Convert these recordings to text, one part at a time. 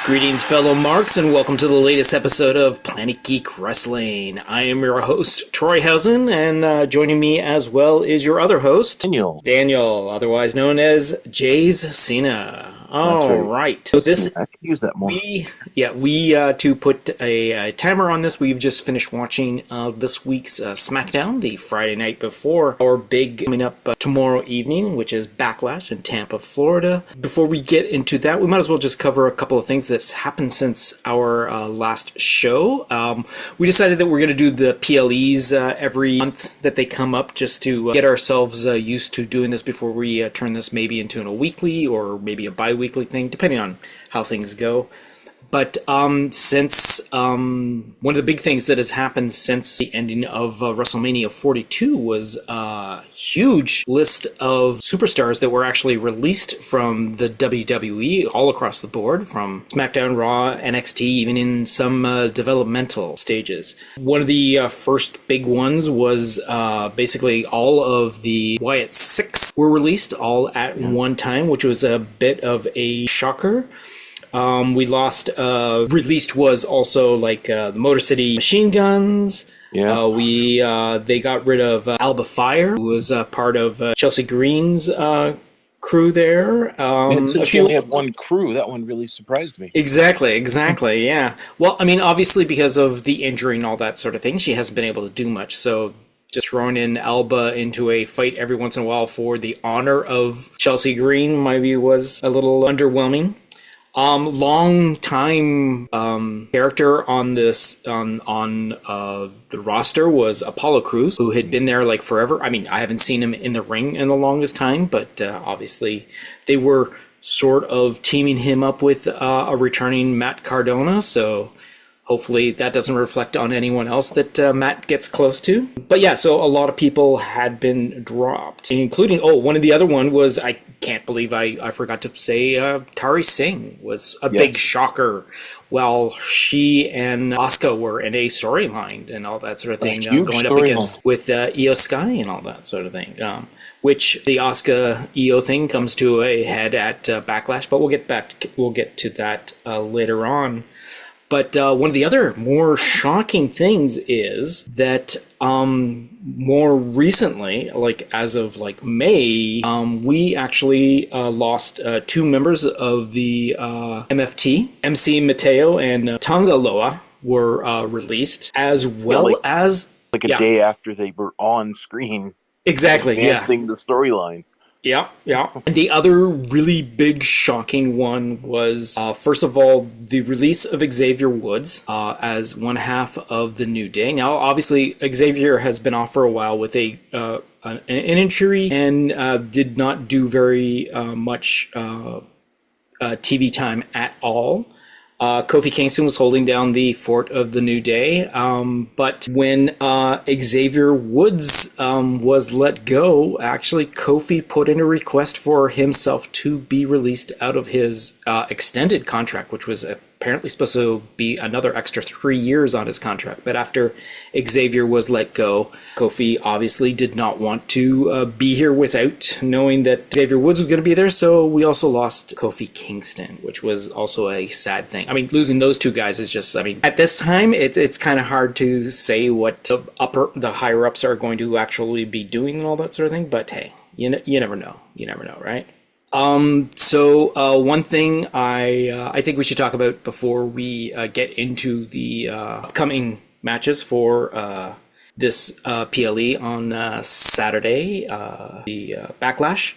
Greetings, fellow Marks, and welcome to the latest episode of Planet Geek Wrestling. I am your host, Troy Housen, and joining me as well is your other host, Daniel, otherwise known as Jay's Cena. All right. So this, I could use that more. we to put a timer on this, we've just finished watching this week's Smackdown, the Friday night before our big coming up tomorrow evening, which is Backlash in Tampa, Florida. Before we get into that, we might as well just cover a couple of things that's happened since our last show. We decided that we're going to do the PLEs every month that they come up, just to get ourselves used to doing this before we turn this maybe into a weekly or maybe a bi-weekly thing, depending on how things go. But since one of the big things that has happened since the ending of WrestleMania 42 was a huge list of superstars that were actually released from the WWE all across the board, from SmackDown, Raw, NXT, even in some developmental stages. One of the first big ones was basically all of the Wyatt Six were released all at one time, which was a bit of a shocker. We lost, released was also like the Motor City Machine Guns. Yeah. They got rid of Alba Fire, who was part of Chelsea Green's crew there. Since she only had one crew, that one really surprised me. Exactly, yeah. Well, I mean, obviously because of the injury and all that sort of thing, she hasn't been able to do much, so just throwing in Alba into a fight every once in a while for the honor of Chelsea Green maybe was a little underwhelming. Long time character on this on the roster was Apollo Crews, who had been there like forever. I mean, I haven't seen him in the ring in the longest time, but obviously they were sort of teaming him up with a returning Matt Cardona, so hopefully that doesn't reflect on anyone else that Matt gets close to. But yeah, so a lot of people had been dropped, including, one of the other one was, I can't believe I forgot to say, Tari Singh was a big shocker while she and Asuka were in a storyline and all that sort of thing, going up against with Io Sky and all that sort of thing, which the Asuka Io thing comes to a head at Backlash, but we'll get to that later on. But one of the other more shocking things is that more recently, like as of like May, we actually lost two members of the MFT. MC Mateo and Tonga Loa were released, as well as a day after they were on screen. Exactly, advancing the storyline. Yeah. And the other really big shocking one was, first of all, the release of Xavier Woods as one half of the New Day. Now, obviously, Xavier has been off for a while with an injury and did not do very much TV time at all. Kofi Kingston was holding down the fort of the New Day, but when Xavier Woods was let go, actually Kofi put in a request for himself to be released out of his extended contract, which was apparently supposed to be another extra 3 years on his contract. But after Xavier was let go, Kofi obviously did not want to be here without knowing that Xavier Woods was going to be there, so we also lost Kofi Kingston, which was also a sad thing. I mean, losing those two guys is just, I mean, at this time, it's kind of hard to say what the higher-ups are going to actually be doing and all that sort of thing, but hey, you never know. You never know, right? So one thing I think we should talk about before we get into the upcoming matches for this PLE on Saturday, the Backlash.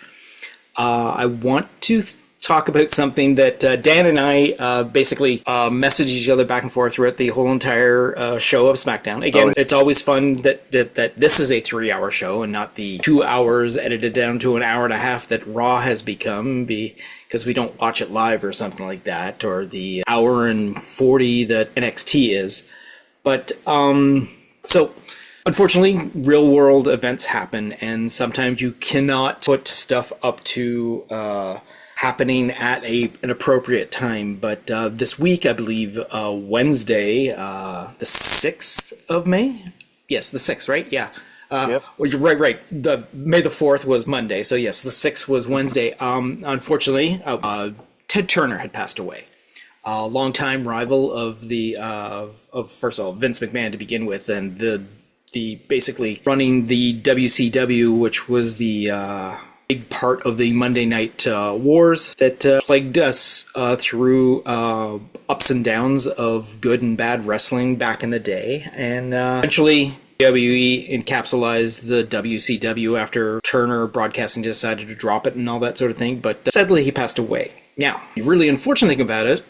I want to talk about something that Dan and I basically messaged each other back and forth throughout the whole entire show of SmackDown. Again, it's always fun that this is a 3-hour show and not the 2 hours edited down to an hour and a half that Raw has become, because we don't watch it live or something like that, or the hour and 40 that NXT is. But so unfortunately, real world events happen, and sometimes you cannot put stuff up to happening at an appropriate time. But this week, I believe Wednesday, the 6th of May? Yes, the 6th, right? Yeah. Yep. Well, you're right. The May the 4th was Monday, so yes, the 6th was Wednesday. Unfortunately, Ted Turner had passed away. longtime rival of the of first of all Vince McMahon to begin with, and the basically running the WCW, which was the big part of the Monday Night Wars that plagued us through ups and downs of good and bad wrestling back in the day, and eventually WWE encapsulated the WCW after Turner Broadcasting decided to drop it and all that sort of thing, but sadly he passed away. Now, the really unfortunate thing about it,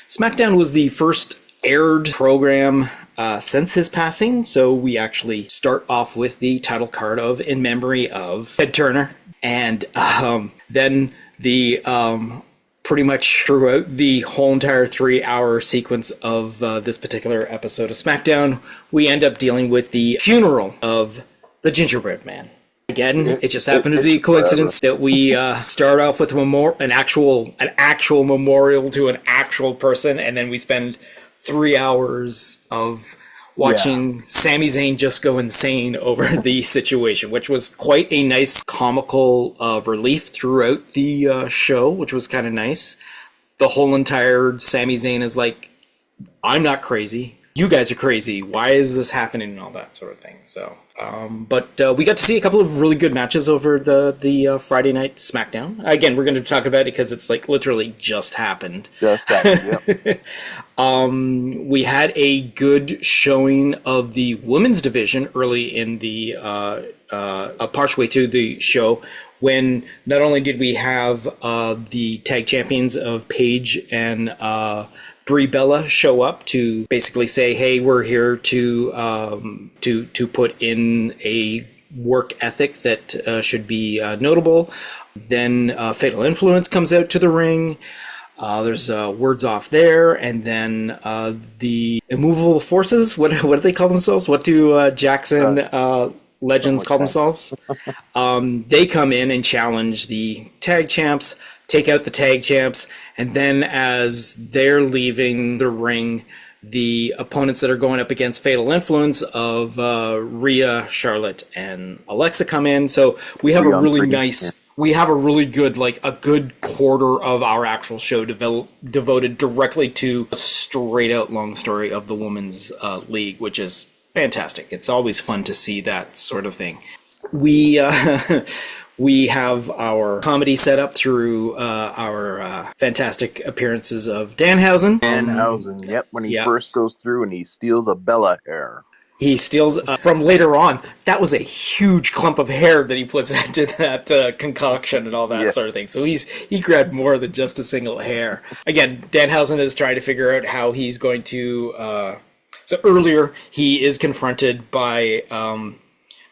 Smackdown was the first aired program since his passing, so we actually start off with the title card of In Memory of Ted Turner, and then the pretty much throughout the whole entire 3-hour sequence of this particular episode of Smackdown, we end up dealing with the funeral of the Gingerbread Man. Again, it just happened to be a coincidence that we start off with an actual memorial to an actual person, and then we spend 3 hours of watching Sami Zayn just go insane over the situation, which was quite a nice comical relief throughout the show, which was kind of nice. The whole entire Sami Zayn is like, I'm not crazy. You guys are crazy. Why is this happening and all that sort of thing. So, but we got to see a couple of really good matches over the Friday night SmackDown. Again, we're going to talk about it because it's like literally just happened. Yep. We had a good showing of the women's division early in the partially through the show, when not only did we have the tag champions of Paige and Brie Bella show up to basically say, hey, we're here to put in a work ethic that should be notable. Then Fatal Influence comes out to the ring. There's words off there, and then the Immovable Forces. What do they call themselves? What do Jackson legends call themselves? They come in and challenge the tag champs, take out the tag champs, and then as they're leaving the ring, the opponents that are going up against Fatal Influence of Rhea, Charlotte, and Alexa come in. So we have a really nice... We have a really good, like a good quarter of our actual show devoted directly to a straight out long story of the women's league, which is fantastic. It's always fun to see that sort of thing. We have our comedy set up through our fantastic appearances of Danhausen. Danhausen, yep, when he first goes through and he steals a Bella hair. He steals from later on. That was a huge clump of hair that he puts into that concoction and all that sort of thing. So he grabbed more than just a single hair. Again, Danhausen is trying to figure out how he's going to... So earlier, he is confronted by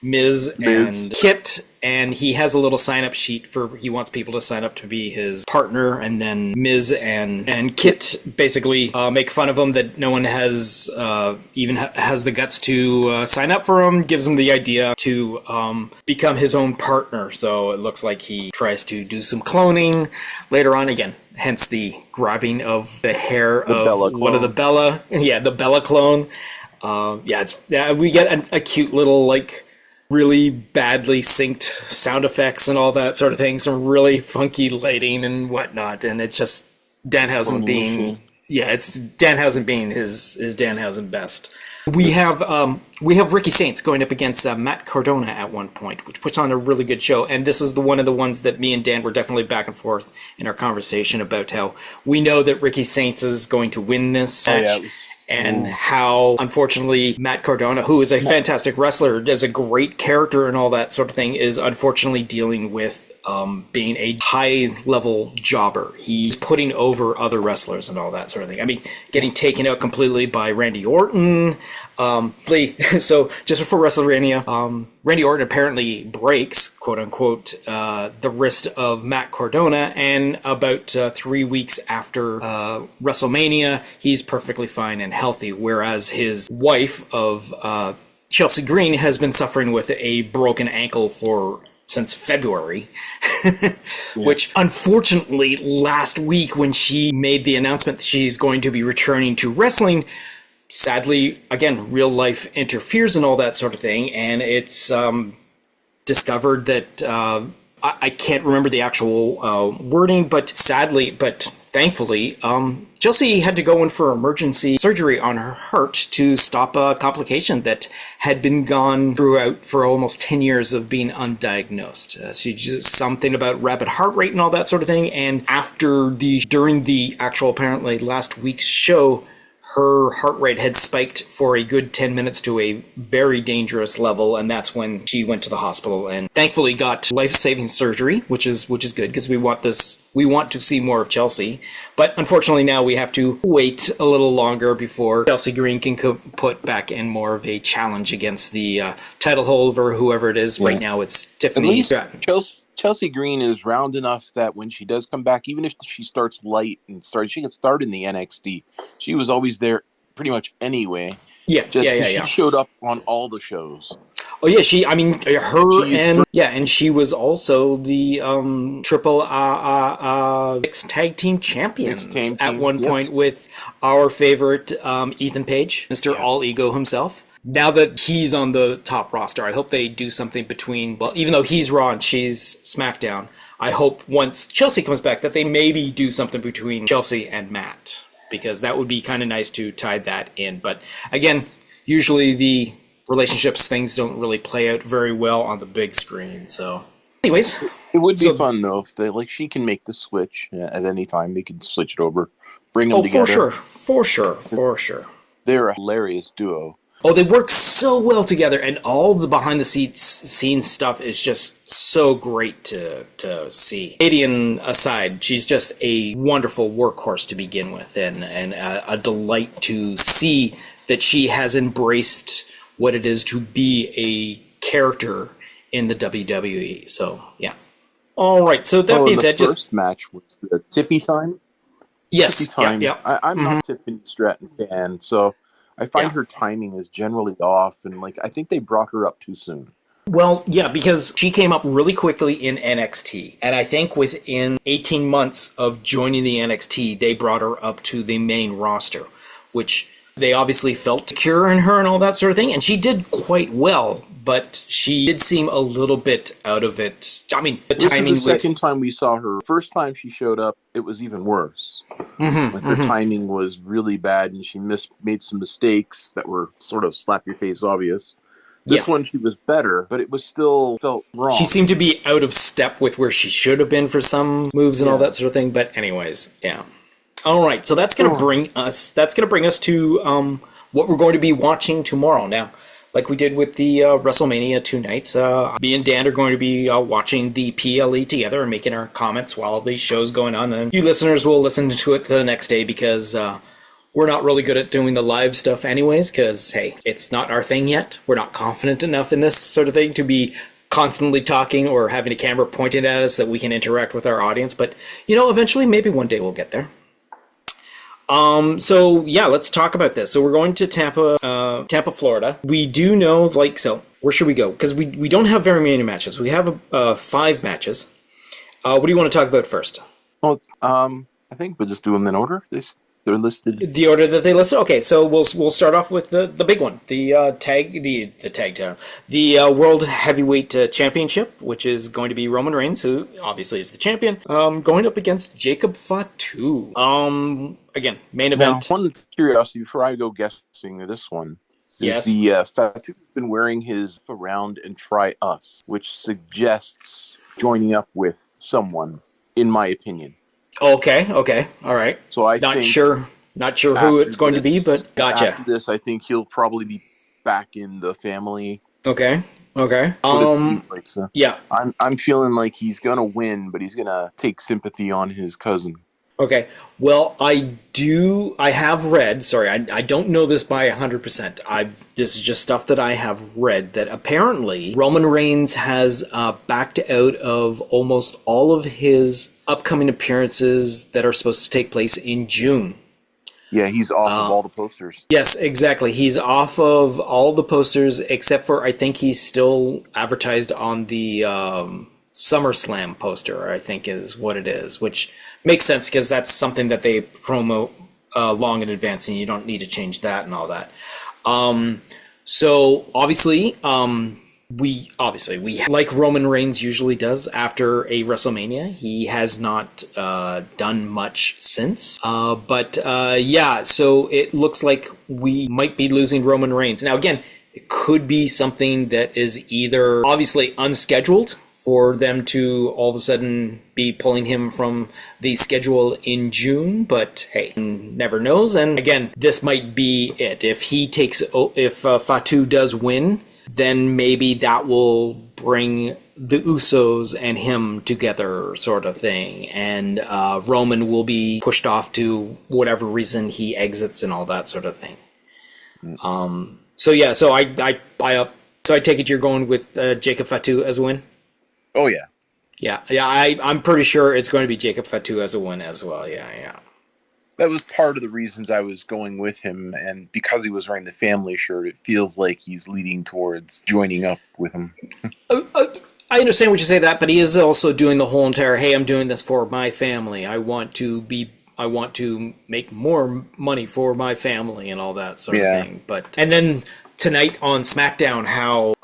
Miz and Kit, and he has a little sign-up sheet for he wants people to sign up to be his partner, and then Miz and Kit basically make fun of him that no one has even has the guts to sign up for him, gives him the idea to become his own partner. So it looks like he tries to do some cloning later on again. Hence the grabbing of the hair of one of the Bella. Yeah, the Bella clone. We get a cute little, like, really badly synced sound effects and all that sort of thing. Some really funky lighting and whatnot. And it's just Danhausen being... Yeah, it's Danhausen being his Danhausen best. We have Ricky Saints going up against Matt Cardona at one point, which puts on a really good show. And this is one of the ones that me and Dan were definitely back and forth in our conversation about how we know that Ricky Saints is going to win this match. And how, unfortunately, Matt Cardona, who is a fantastic wrestler, is a great character and all that sort of thing, is unfortunately dealing with being a high-level jobber. He's putting over other wrestlers and all that sort of thing. I mean, getting taken out completely by Randy Orton. So, just before WrestleMania, Randy Orton apparently breaks, quote-unquote, the wrist of Matt Cardona, and about 3 weeks after WrestleMania, he's perfectly fine and healthy, whereas his wife of Chelsea Green has been suffering with a broken ankle since February, which unfortunately last week when she made the announcement that she's going to be returning to wrestling, sadly, again, real life interferes and all that sort of thing, and it's discovered that I can't remember the actual wording, but thankfully, Chelsea had to go in for emergency surgery on her heart to stop a complication that had been gone throughout for almost 10 years of being undiagnosed. She just something about rapid heart rate and all that sort of thing. And during the actual apparently last week's show, her heart rate had spiked for a good 10 minutes to a very dangerous level, and that's when she went to the hospital and thankfully got life-saving surgery, which is good because we want to see more of Chelsea. But unfortunately now we have to wait a little longer before Chelsea Green can put back in more of a challenge against the title holder, whoever it is. Yeah. Right now it's Tiffany Stratton. Chelsea Green is round enough that when she does come back, even if she starts light she can start in the NXT. She was always there pretty much anyway. Yeah. She showed up on all the shows. Oh yeah, and she was also the triple mixed tag team champions at one point with our favorite Ethan Page, Mr. All Ego himself. Now that he's on the top roster, I hope they do something between, well, even though he's Raw and she's Smackdown, I hope once Chelsea comes back that they maybe do something between Chelsea and Matt, because that would be kind of nice to tie that in. But again, usually the relationships things don't really play out very well on the big screen. So anyways, it would be fun though if they, she can make the switch at any time. They can switch it over, bring them together. For sure. They're a hilarious duo. Oh, they work so well together, and all the behind-the-scenes stuff is just so great to see. Canadian aside, she's just a wonderful workhorse to begin with, and a delight to see that she has embraced what it is to be a character in the WWE. So, yeah. All right, so that being said, the first match was the Tiffy time? Yes. Tiffy time. Yeah. I'm not a Tiffany Stratton fan, so I find her timing is generally off, and I think they brought her up too soon. Well, yeah, because she came up really quickly in NXT, and I think within 18 months of joining the NXT, they brought her up to the main roster, which they obviously felt secure in her and all that sort of thing, and she did quite well, but she did seem a little bit out of it. I mean, the timing. This is the second time we saw her. First time she showed up, it was even worse. Her timing was really bad, and she made some mistakes that were sort of slap your face obvious. This one she was better, but it was still felt wrong. She seemed to be out of step with where she should have been for some moves and all that sort of thing. But anyways, yeah. All right, so that's going to bring us to what we're going to be watching tomorrow. Now, like we did with the WrestleMania 2 nights, me and Dan are going to be watching the PLE together and making our comments while the show's going on. And you listeners will listen to it the next day because we're not really good at doing the live stuff anyways because, hey, it's not our thing yet. We're not confident enough in this sort of thing to be constantly talking or having a camera pointed at us that we can interact with our audience. But, eventually, maybe one day we'll get there. So yeah, let's talk about this. So we're going to Tampa, Florida. We do know, where should we go? Because we don't have very many matches. We have 5 matches. What do you want to talk about first? Well, I think we'll just do them in order. They're listed. The order that they listed? Okay, so we'll start off with the big one. The World Heavyweight Championship, which is going to be Roman Reigns, who obviously is the champion, going up against Jacob Fatu. Again, main event. Now, one curiosity before I go guessing this one is the Fatu's been wearing his around and try us, which suggests joining up with someone, in my opinion. Okay, all right. So I not sure who it's going to be, but gotcha. After this, I think he'll probably be back in the family. Okay. It seems like so. Yeah. I'm feeling like he's gonna win, but he's gonna take sympathy on his cousin. Okay. Well, I have read, I don't know this by 100%. This is just stuff that I have read, that apparently Roman Reigns has backed out of almost all of his upcoming appearances that are supposed to take place in June. Yeah, he's off of all the posters. Yes, exactly. He's off of all the posters, except for I think he's still advertised on the SummerSlam poster, I think is what it is, which makes sense because that's something that they promote long in advance, and you don't need to change that and all that. So obviously, we like Roman Reigns usually does after a WrestleMania. He has not done much since. So it looks like we might be losing Roman Reigns. Now, again, it could be something that is either obviously unscheduled for them to all of a sudden be pulling him from the schedule in June, but hey, never knows. And again, this might be it. If Fatu does win, then maybe that will bring the Usos and him together, sort of thing. And Roman will be pushed off to whatever reason he exits and all that sort of thing. So I take it you're going with Jacob Fatu as a win? Oh, yeah. Yeah, I'm pretty sure it's going to be Jacob Fatu as a win as well. Yeah. That was part of the reasons I was going with him, and because he was wearing the family shirt, it feels like he's leading towards joining up with him. I understand what you say that, but he is also doing the whole entire, hey, I'm doing this for my family. I want to make more money for my family and all that sort of thing. And then tonight on Smackdown, how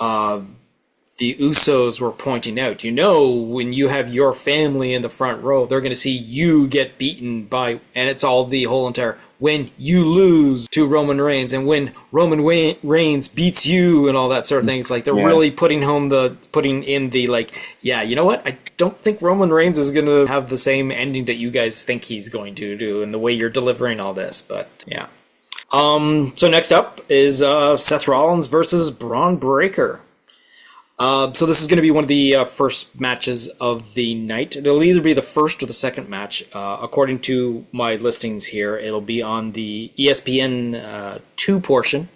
the Usos were pointing out, when you have your family in the front row, they're going to see you get beaten by, and it's all the whole entire, when you lose to Roman Reigns and when Roman Reigns beats you and all that sort of thing. It's like they're really putting in the, like, yeah, you know what? I don't think Roman Reigns is going to have the same ending that you guys think he's going to do and the way you're delivering all this, but yeah. So next up is Seth Rollins versus Braun Breaker. So this is going to be one of the first matches of the night. It'll either be the first or the second match. According to my listings here, it'll be on the ESPN 2 portion.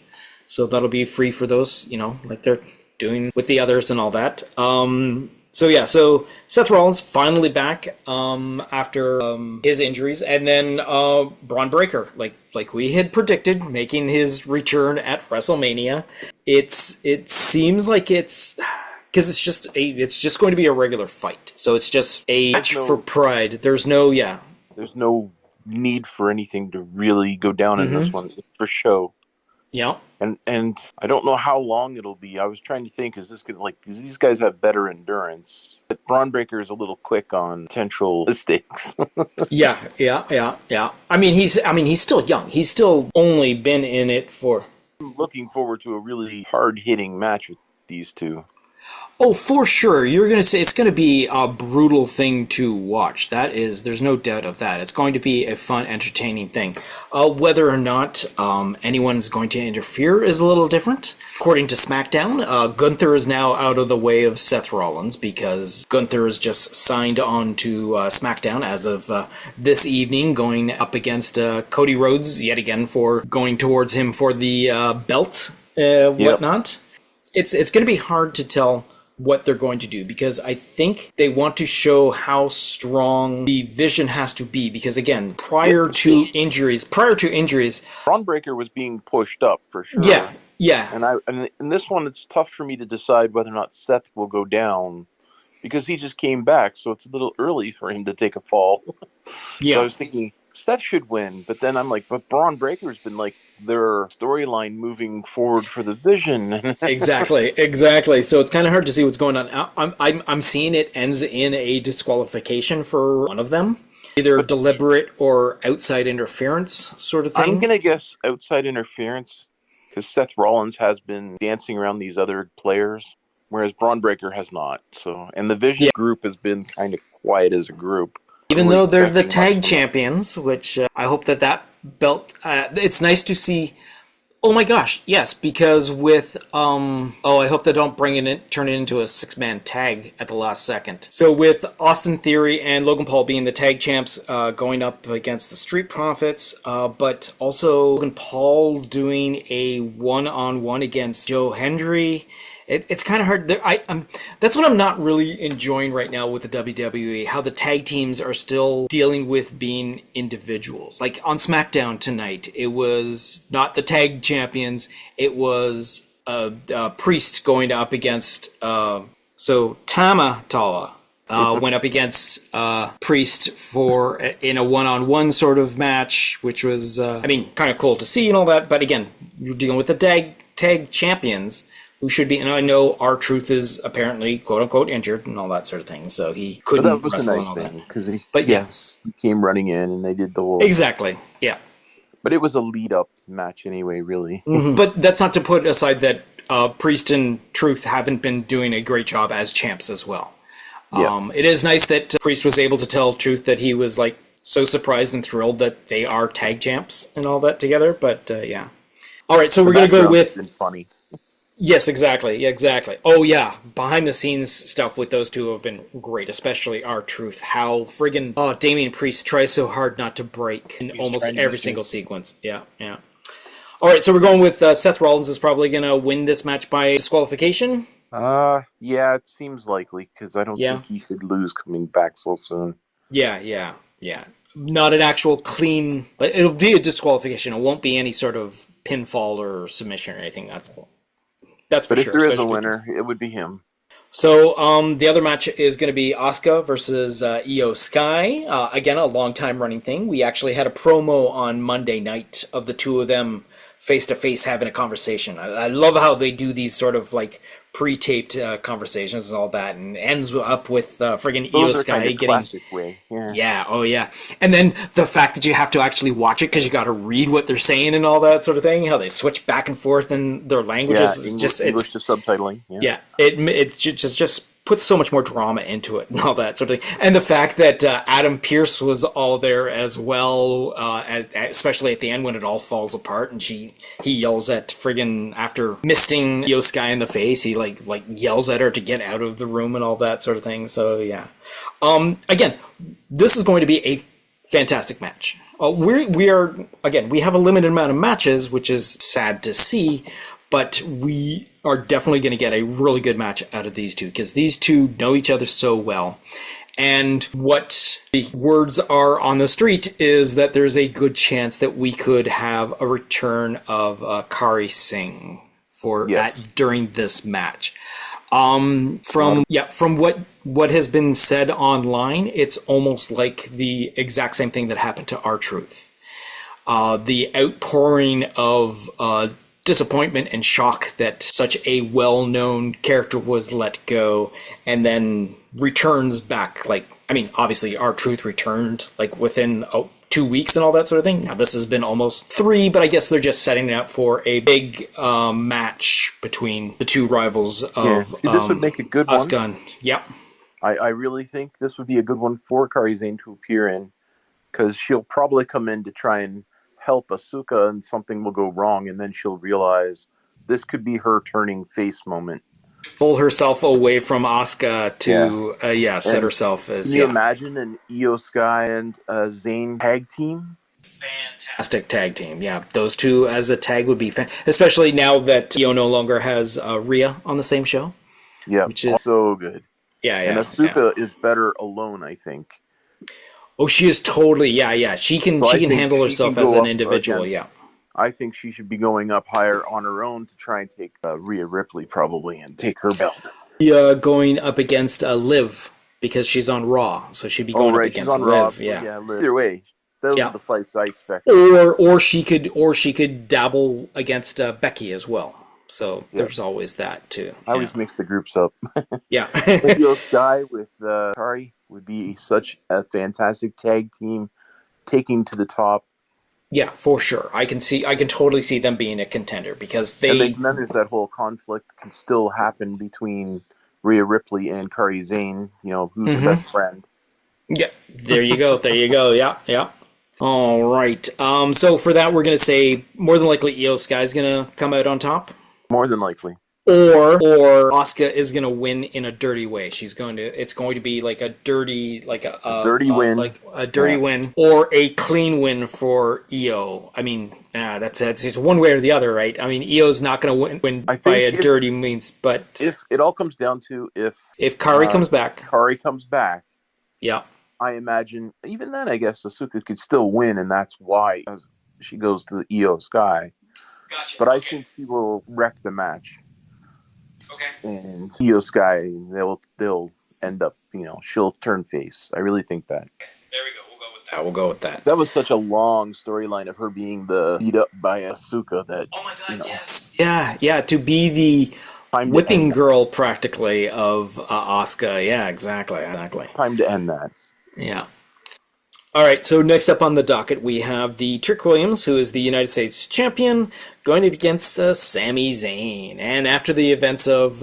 So that'll be free for those, like they're doing with the others and all that. So Seth Rollins finally back after his injuries. And then Braun Breaker, like we had predicted, making his return at WrestleMania. It seems like it's because it's just going to be a regular fight. So it's just a match for pride. There's no need for anything to really go down in this one for show. Yeah. And I don't know how long it'll be. I was trying to think, is these guys have better endurance? But Braun Breaker is a little quick on potential mistakes. Yeah. I mean, he's still young. He's still only been in it for. I'm looking forward to a really hard-hitting match with these two. Oh, for sure. You're going to say it's going to be a brutal thing to watch. There's no doubt of that. It's going to be a fun, entertaining thing. Whether or not anyone's going to interfere is a little different. According to Smackdown, Gunther is now out of the way of Seth Rollins because Gunther is just signed on to Smackdown as of this evening, going up against Cody Rhodes yet again for going towards him for the belt, whatnot. It's going to be hard to tell what they're going to do because I think they want to show how strong the vision has to be because again, prior to injuries, Braun Breaker was being pushed up for sure. Yeah. And in this one, it's tough for me to decide whether or not Seth will go down because he just came back, so it's a little early for him to take a fall. Yeah. So I was thinking Seth should win, but then I'm like, but Braun Breaker's been like their storyline moving forward for the vision. Exactly. So it's kind of hard to see what's going on. I'm seeing it ends in a disqualification for one of them, either deliberate or outside interference sort of thing. I'm gonna guess outside interference because Seth Rollins has been dancing around these other players, whereas Braun Breaker has not. So, and the Vision group has been kind of quiet as a group. Even though they're the tag champions, which I hope that belt, it's nice to see. Oh my gosh, yes, because with, I hope they don't turn it into a 6-man tag at the last second. So with Austin Theory and Logan Paul being the tag champs going up against the Street Profits, but also Logan Paul doing a one-on-one against Joe Hendry. It's kind of hard. That's what I'm not really enjoying right now with the WWE, how the tag teams are still dealing with being individuals. Like on SmackDown tonight, it was not the tag champions, it was Priest going up against, Tama Tonga. Went up against Priest in a one-on-one sort of match, which was, kind of cool to see and all that. But again, you're dealing with the tag champions who should be, and I know R-Truth is apparently quote-unquote injured and all that sort of thing, so he But couldn't that was a wrestle and nice all thing, that. because But yeah, he came running in and they did the whole... exactly, yeah. But it was a lead-up match anyway, really. But that's not to put aside that Priest and Truth haven't been doing a great job as champs as well. Yeah. It is nice that Priest was able to tell Truth that he was like so surprised and thrilled that they are tag champs and all that together, but yeah. All right, so we're going to go with... Been funny. Yes, exactly. Oh, yeah. Behind the scenes stuff with those two have been great, especially R-Truth. How friggin' Damian Priest tries so hard not to break in almost every single sequence. Yeah. All right, so we're going with Seth Rollins is probably going to win this match by disqualification. Yeah, it seems likely, because I don't think he should lose coming back so soon. Yeah. Not an actual clean, but it'll be a disqualification. It won't be any sort of pinfall or submission or anything. That's for but sure. But if there is a winner, it would be him. So the other match is going to be Asuka versus Io Sky. Again, a long-time running thing. We actually had a promo on Monday night of the two of them face-to-face having a conversation. I love how they do these sort of like pre-taped conversations and all that, and ends up with friggin' Io Sky getting classic way. Yeah. And then the fact that you have to actually watch it because you got to read what they're saying and all that sort of thing. How they switch back and forth in their languages. English to subtitling. Yeah, it just puts so much more drama into it and all that sort of thing. And the fact that Adam Pearce was all there as well, especially at the end when it all falls apart and he yells at friggin' after misting Io Sky in the face, he like yells at her to get out of the room and all that sort of thing. So yeah. Again, this is going to be a fantastic match. We have a limited amount of matches, which is sad to see, but we are definitely going to get a really good match out of these two because these two know each other so well. And what the words are on the street is that there's a good chance that we could have a return of Kari Singh during this match. From what has been said online, it's almost like the exact same thing that happened to R-Truth. The outpouring of disappointment and shock that such a well-known character was let go and then returns back. Obviously R-Truth returned within 2 weeks and all that sort of thing. Now this has been almost 3, but I guess they're just setting it up for a big match between the two rivals of this would make a good one. Asuka. Yep. I really think this would be a good one for Kari Sane to appear in, because she'll probably come in to try and help Asuka and something will go wrong, and then she'll realize this could be her turning face moment. Pull herself away from Asuka to set herself as... Can you imagine an Io Sky and Zayn tag team? Fantastic tag team, yeah. Those two as a tag would be especially now that Io no longer has Rhea on the same show. Yeah, which is so good. Yeah. And Asuka is better alone, I think. Oh, she is totally, yeah. She can handle herself as an individual, yeah. I think she should be going up higher on her own to try and take Rhea Ripley probably and take her belt. Going up against Liv because she's on Raw, so she'd be going up against Liv. Yeah, Liv. Either way, those are the fights I expect. Or she could dabble against Becky as well. So there's always that too. I always mix the groups up. Yeah. Io Sky with Kari would be such a fantastic tag team, taking to the top. Yeah, for sure. I can totally see them being a contender because and then there's that whole conflict can still happen between Rhea Ripley and Kari Sane, who's the best friend. Yeah, there you go. Yeah. All right. So for that, we're going to say more than likely Io Sky is going to come out on top. More than likely. Or Asuka is going to win in a dirty way. It's going to be like a dirty, win. Like a dirty win or a clean win for Io. I mean, that's it's one way or the other, right? I mean, Io's not going to win by a dirty means, but if it all comes down to if Kari comes back. Yeah. I imagine even then, I guess Asuka could still win, and that's why she goes to Io Sky. Gotcha. But I think she will wreck the match. Okay. And Io Sky, they'll end up, she'll turn face. I really think that. There we go. We'll go with that. That was such a long storyline of her being beat up by Asuka that. Oh my God! Yes. Yeah. To be the Time to whipping end that. girl practically of Asuka. Yeah, exactly. Time to end that. Yeah. All right, so next up on the docket, we have the Trick Williams, who is the United States champion, going up against Sami Zayn. And after the events of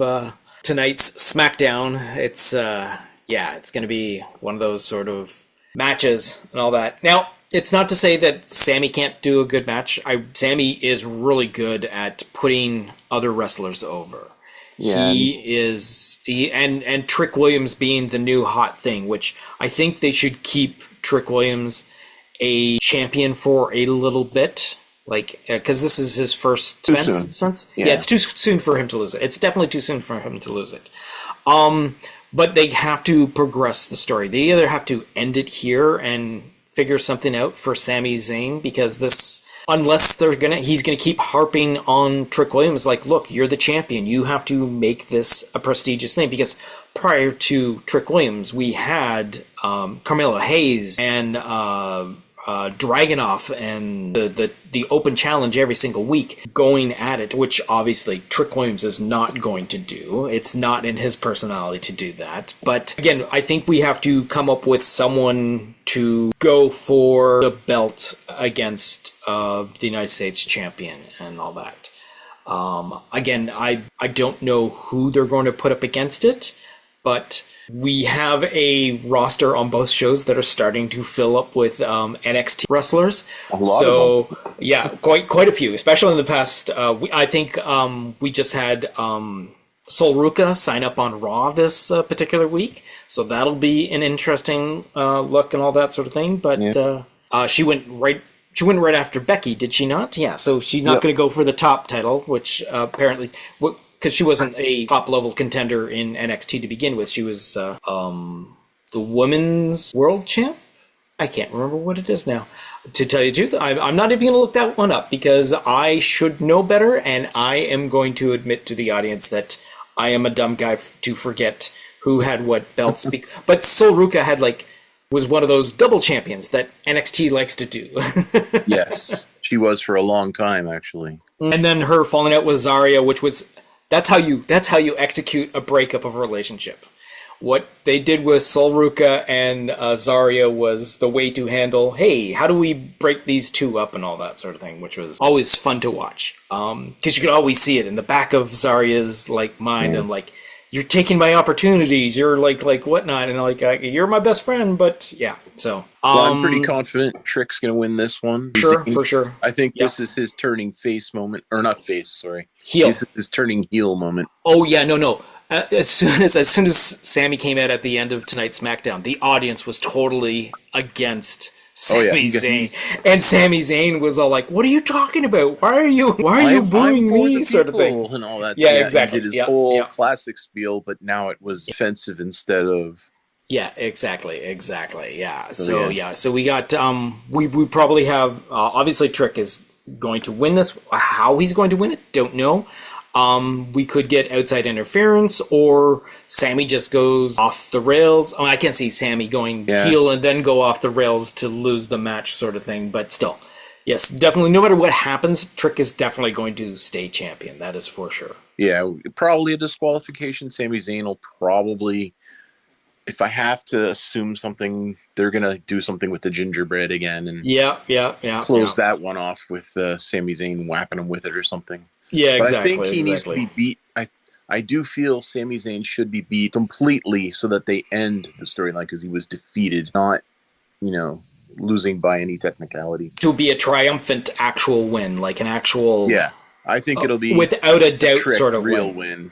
tonight's Smackdown, it's going to be one of those sort of matches and all that. Now, it's not to say that Sami can't do a good match. Sami is really good at putting other wrestlers over. Yeah. And Trick Williams being the new hot thing, which I think they should keep Trick Williams a champion for a little bit, like because this is his first defense since it's too soon for him to lose it. It's definitely too soon for him to lose it. But they have to progress the story. They either have to end it here and figure something out for Sami Zayn, because this, unless he's gonna keep harping on Trick Williams, like, look, you're the champion, you have to make this a prestigious thing. Because prior to Trick Williams, we had Carmelo Hayes and Dragunov and the open challenge every single week going at it, which obviously Trick Williams is not going to do. It's not in his personality to do that. But again, I think we have to come up with someone to go for the belt against the United States champion and all that. Again, I don't know who they're going to put up against it, but we have a roster on both shows that are starting to fill up with NXT wrestlers. A lot of them. Yeah, quite a few, especially in the past. I think we just had Sol Ruka sign up on Raw this particular week, so that'll be an interesting look and all that sort of thing. But she went right after Becky, did she not? Yeah, so she's not going to go for the top title, which apparently, because she wasn't a top-level contender in NXT to begin with. She was the Women's World Champ? I can't remember what it is now. To tell you the truth, I'm not even going to look that one up, because I should know better, and I am going to admit to the audience that I am a dumb guy to forget who had what belts. But Sol Ruka was one of those double champions that NXT likes to do. Yes, she was for a long time, actually. And then her falling out with Zarya, which was... That's how you execute a breakup of a relationship. What they did with Sol Ruka and Zarya was the way to handle, hey, how do we break these two up and all that sort of thing, which was always fun to watch. Because you could always see it in the back of Zarya's mind, and you're taking my opportunities, you're like whatnot, and you're my best friend, but yeah. So I'm pretty confident Trick's going to win this one. For sure. I think this is his turning face moment, or not face, sorry, heel. His turning heel moment. Oh yeah, no. As soon as Sami came out at the end of tonight's SmackDown, the audience was totally against Sami Zayn, and Sami Zayn was all like, "What are you talking about? Why are you booing me?" Sort of thing, and all that. Yeah, exactly. He did his whole classic spiel, but now it was offensive instead of. Yeah, exactly. Yeah. So we got we probably have obviously Trick is going to win this. How he's going to win it, don't know. We could get outside interference, or Sami just goes off the rails. I can't see Sami going heel and then go off the rails to lose the match, sort of thing. But still, yes, definitely. No matter what happens, Trick is definitely going to stay champion. That is for sure. Yeah, probably a disqualification. Sami Zayn will probably, if I have to assume something, they're gonna do something with the gingerbread again, and close that one off with Sami Zayn whapping him with it or something. Yeah, but exactly. I think he needs to be beat. I do feel Sami Zayn should be beat completely so that they end the storyline, because he was defeated, not, losing by any technicality. To be a triumphant actual win, like an actual... Yeah, I think it'll be... Without a doubt sort of real win.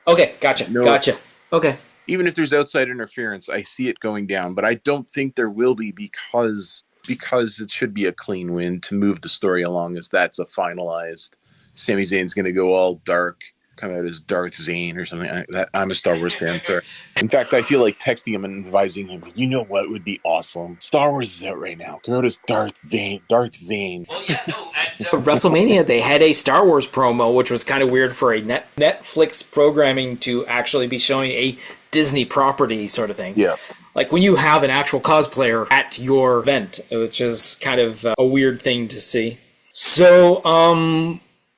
Okay, gotcha. Okay. Even if there's outside interference, I see it going down, but I don't think there will be, because it should be a clean win to move the story along, as that's a finalized... Sami Zayn's going to go all dark, come out as Darth Zane or something. I'm a Star Wars fan, sir. In fact, I feel like texting him and advising him, you know what would be awesome? Star Wars is out right now. Come out as Darth Zane. Well, yeah, no. At WrestleMania, they had a Star Wars promo, which was kind of weird for a Netflix programming to actually be showing a Disney property sort of thing. Yeah. Like when you have an actual cosplayer at your event, which is kind of a weird thing to see. So,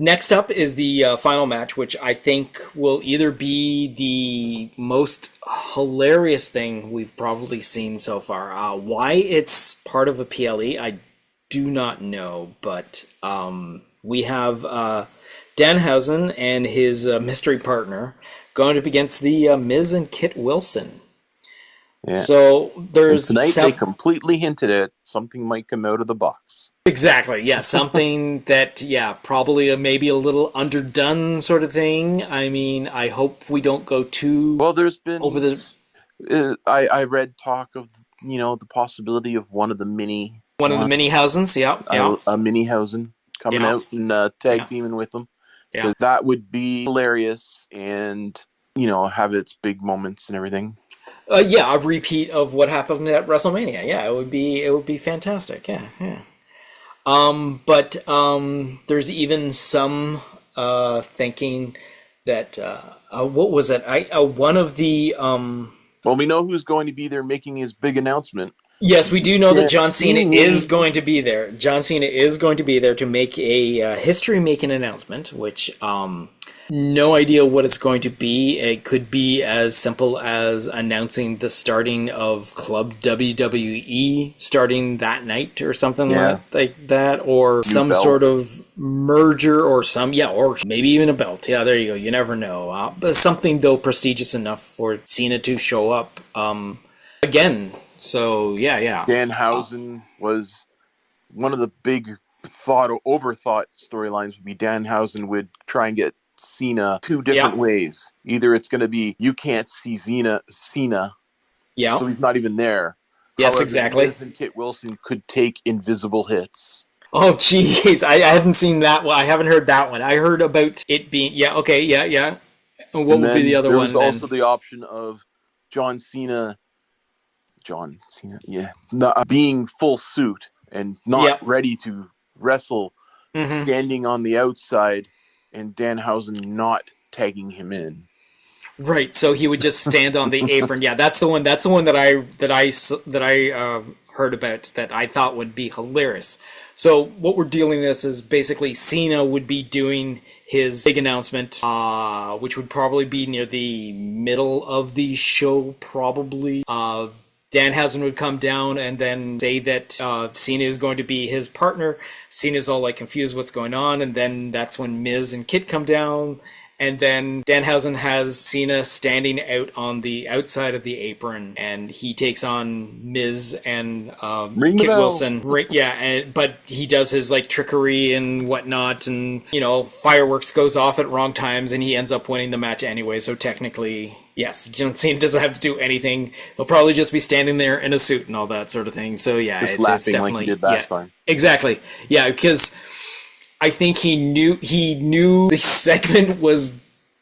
Next up is the final match, which I think will either be the most hilarious thing we've probably seen so far. Why it's part of a PLE, I do not know, but we have Danhausen and his mystery partner going up against the Miz and Kit Wilson. Yeah. So there's and tonight they completely hinted at something might come out of the box. Exactly, yeah, something that, probably maybe a little underdone sort of thing. I mean, I hope we don't go too there's been over the. I read talk of the possibility of one of the mini Hausens, a mini Hausen coming out and tag teaming with them. Yeah, that would be hilarious and have its big moments and everything. A repeat of what happened at WrestleMania. Yeah, it would be fantastic. Yeah. But there's even some thinking that what was it? One of the Well, we know who's going to be there making his big announcement. Yes, we do know that John Cena is going to be there. John Cena is going to be there to make a history-making announcement, which no idea what it's going to be. It could be as simple as announcing the starting of Club WWE starting that night or something like that, or some sort of merger or or maybe even a belt. Yeah, there you go. You never know. But something, though, prestigious enough for Cena to show up again. So, yeah. Danhausen was one of the big overthought storylines would be Danhausen would try and get Cena two different ways. Either it's going to be you can't see Cena, so he's not even there. Yes, However, exactly. Miz and Kit Wilson could take invisible hits. Oh, jeez. I hadn't seen that one. I haven't heard that one. I heard about it being... Yeah, okay, yeah. And what would be the other one then? There was also the option of John Cena, being full suit and not ready to wrestle, standing on the outside, and Danhausen not tagging him in. Right, so he would just stand on the apron. Yeah, that's the one. That's the one that I heard about that I thought would be hilarious. So what we're dealing with is basically Cena would be doing his big announcement, which would probably be near the middle of the show, probably. Danhausen would come down and then say that Cena is going to be his partner. Cena's all like confused what's going on, and then that's when Miz and Kit come down, and then Danhausen has Cena standing out on the outside of the apron, and he takes on Miz and Kit Wilson. But he does his like trickery and whatnot, and fireworks goes off at wrong times, and he ends up winning the match anyway. So technically, yes, John Cena doesn't have to do anything. He'll probably just be standing there in a suit and all that sort of thing. So it's definitely like he did last time. Exactly. Yeah, because I think he knew the segment was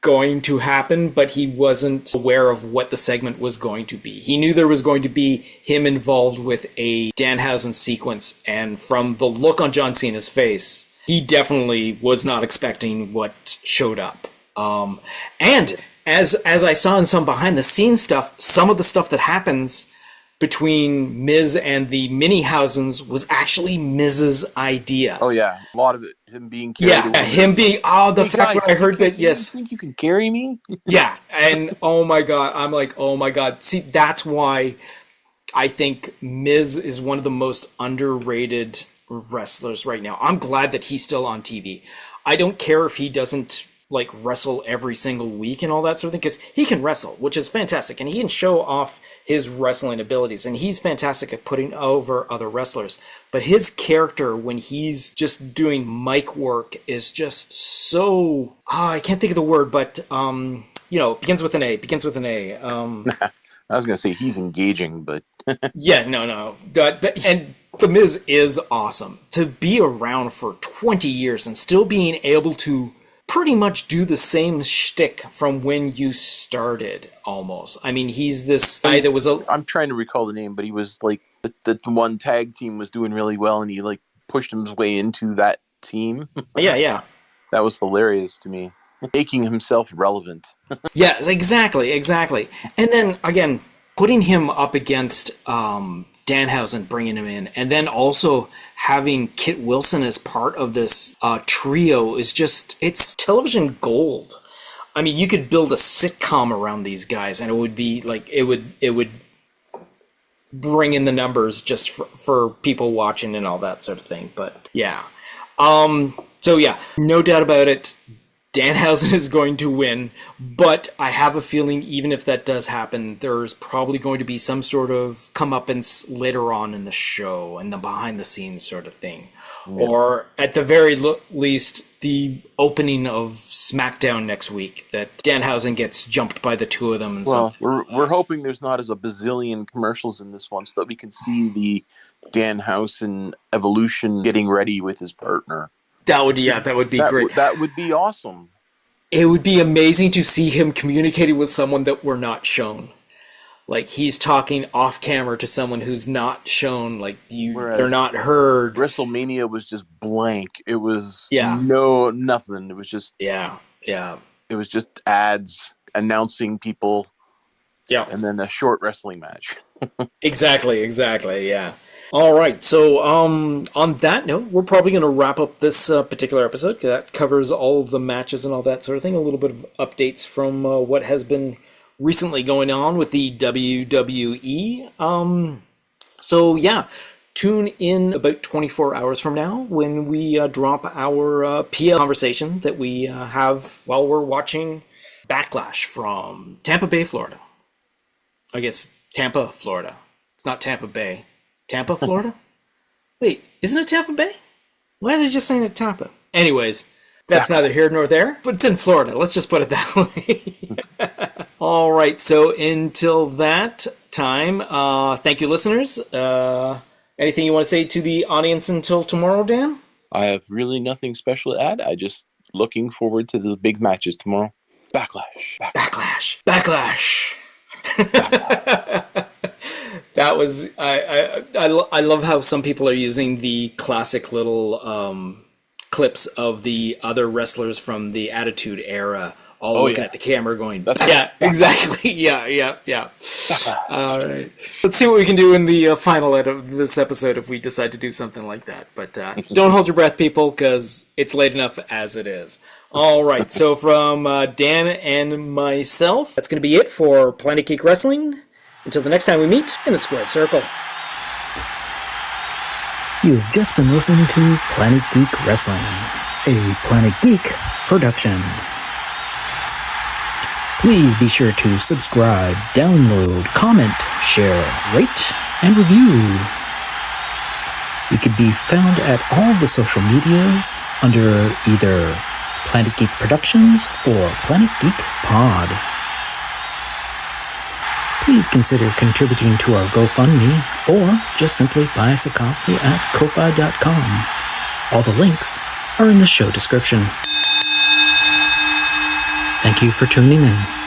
going to happen, but he wasn't aware of what the segment was going to be. He knew there was going to be him involved with a Danhausen sequence, and from the look on John Cena's face, he definitely was not expecting what showed up. And as I saw in some behind the scenes stuff, some of the stuff that happens between Miz and the mini Hausens was actually Miz's idea. Oh yeah, a lot of it, him being carried. Yeah, him being. Oh, the fact that I heard that. Yes. You think you can carry me? Yeah, and oh my god, I'm like, oh my god. See, that's why I think Miz is one of the most underrated wrestlers right now. I'm glad that he's still on TV. I don't care if he doesn't like wrestle every single week and all that sort of thing, because he can wrestle, which is fantastic, and he can show off his wrestling abilities, and he's fantastic at putting over other wrestlers. But his character, when he's just doing mic work, is just so I can't think of the word, but begins with an A. I was gonna say he's engaging, but yeah, no. And The Miz is awesome. To be around for 20 years and still being able to pretty much do the same shtick from when you started, almost. I mean, he's this guy that was I'm trying to recall the name, but he was like the one tag team was doing really well, and he like pushed his way into that team. Yeah. That was hilarious to me. Making himself relevant. Yeah, exactly. And then, again, putting him up against Danhausen bringing him in, and then also having Kit Wilson as part of this trio is just, it's television gold. I mean, you could build a sitcom around these guys, and it would be like, it would bring in the numbers just for people watching and all that sort of thing. But yeah. So yeah, no doubt about it, Danhausen is going to win, but I have a feeling even if that does happen, there's probably going to be some sort of comeuppance later on in the show and the behind the scenes sort of thing. Yeah. Or at the very least, the opening of Smackdown next week, that Danhausen gets jumped by the two of them. And we're hoping there's not as a bazillion commercials in this one, so that we can see the Danhausen evolution getting ready with his partner. That would be great. That would be awesome. It would be amazing to see him communicating with someone that we're not shown. Like, he's talking off camera to someone who's not shown. Like, they're not heard. WrestleMania was just blank. It was nothing. It was just It was just ads announcing people. Yeah, and then a short wrestling match. Exactly. Yeah. All right, so on that note, we're probably going to wrap up this particular episode. That covers all the matches and all that sort of thing. A little bit of updates from what has been recently going on with the WWE. So yeah, tune in about 24 hours from now when we drop our PL conversation that we have while we're watching Backlash from Tampa Bay, Florida. I guess Tampa, Florida. It's not Tampa Bay. Tampa, Florida? Wait, isn't it Tampa Bay? Why are they just saying it Tampa? Anyways, that's neither here nor there, but it's in Florida. Let's just put it that way. All right, so until that time, thank you, listeners. Anything you want to say to the audience until tomorrow, Dan? I have really nothing special to add. I just looking forward to the big matches tomorrow. Backlash. That was I love how some people are using the classic little clips of the other wrestlers from the Attitude Era, all looking at the camera going, exactly. Yeah. All right. Let's see what we can do in the final edit of this episode if we decide to do something like that. But don't hold your breath, people, because it's late enough as it is. All right. So from Dan and myself, that's going to be it for Planet Geek Wrestling. Until the next time we meet in the Squared Circle. You've just been listening to Planet Geek Wrestling, a Planet Geek production. Please be sure to subscribe, download, comment, share, rate, and review. We could be found at all the social medias under either Planet Geek Productions or Planet Geek Pod. Please consider contributing to our GoFundMe or just simply buy us a coffee at ko-fi.com. All the links are in the show description. Thank you for tuning in.